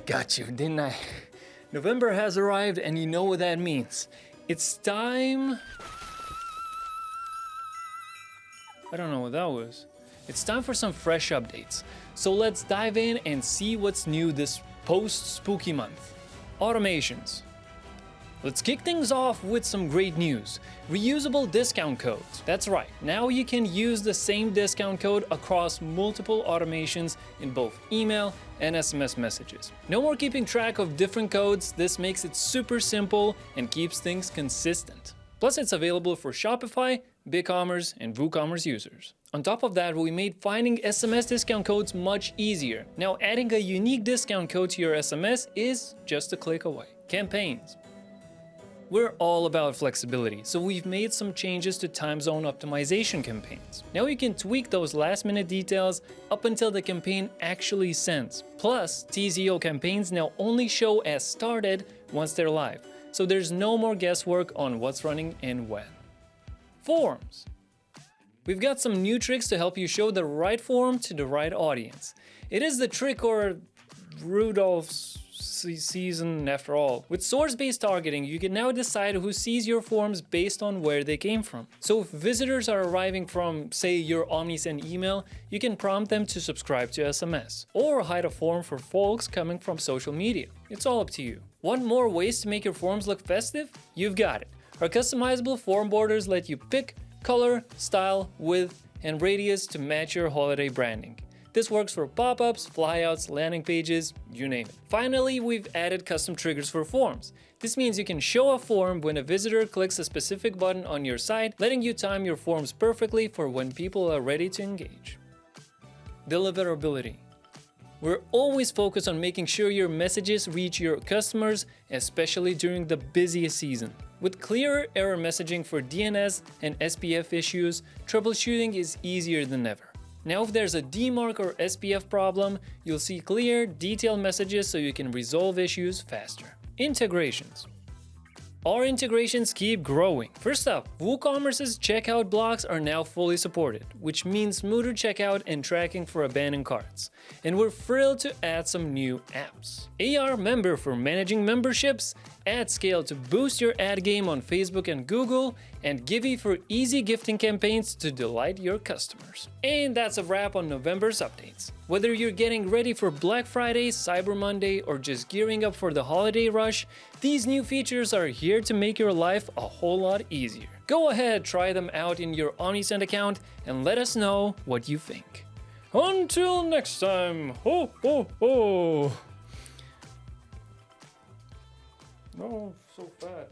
Got you, didn't I? November has arrived and you know what that means. It's time... I don't know what that was. It's time for some fresh updates. So let's dive in and see what's new this post-spooky month. Automations. Let's kick things off with some great news. Reusable discount codes. That's right, now you can use the same discount code across multiple automations in both email and SMS messages. No more keeping track of different codes, this makes it super simple and keeps things consistent. Plus it's available for Shopify, BigCommerce and WooCommerce users. On top of that, we made finding SMS discount codes much easier. Now adding a unique discount code to your SMS is just a click away. Campaigns. We're all about flexibility, so we've made some changes to time zone optimization campaigns. Now you can tweak those last-minute details up until the campaign actually sends. Plus, TZO campaigns now only show as started once they're live, so there's no more guesswork on what's running and when. Forms. We've got some new tricks to help you show the right form to the right audience. It is the trick or Rudolph's season after all. With source-based targeting, you can now decide who sees your forms based on where they came from. So if visitors are arriving from, say, your Omnisend email, you can prompt them to subscribe to SMS, or hide a form for folks coming from social media. It's all up to you. Want more ways to make your forms look festive? You've got it. Our customizable form borders let you pick color, style, width, and radius to match your holiday branding. This works for pop-ups, flyouts, landing pages, you name it. Finally, we've added custom triggers for forms. This means you can show a form when a visitor clicks a specific button on your site, letting you time your forms perfectly for when people are ready to engage. Deliverability. We're always focused on making sure your messages reach your customers, especially during the busiest season. With clearer error messaging for DNS and SPF issues, troubleshooting is easier than ever. Now if there's a DMARC or SPF problem, you'll see clear, detailed messages so you can resolve issues faster. Integrations. Our integrations keep growing. First up, WooCommerce's checkout blocks are now fully supported, which means smoother checkout and tracking for abandoned carts. And we're thrilled to add some new apps. AR Member for managing memberships, AdScale to boost your ad game on Facebook and Google, and Givey for easy gifting campaigns to delight your customers. And that's a wrap on November's updates. Whether you're getting ready for Black Friday, Cyber Monday, or just gearing up for the holiday rush, these new features are here to make your life a whole lot easier. Go ahead, try them out in your Omnisend account and let us know what you think. Until next time, ho ho ho! No, so fat.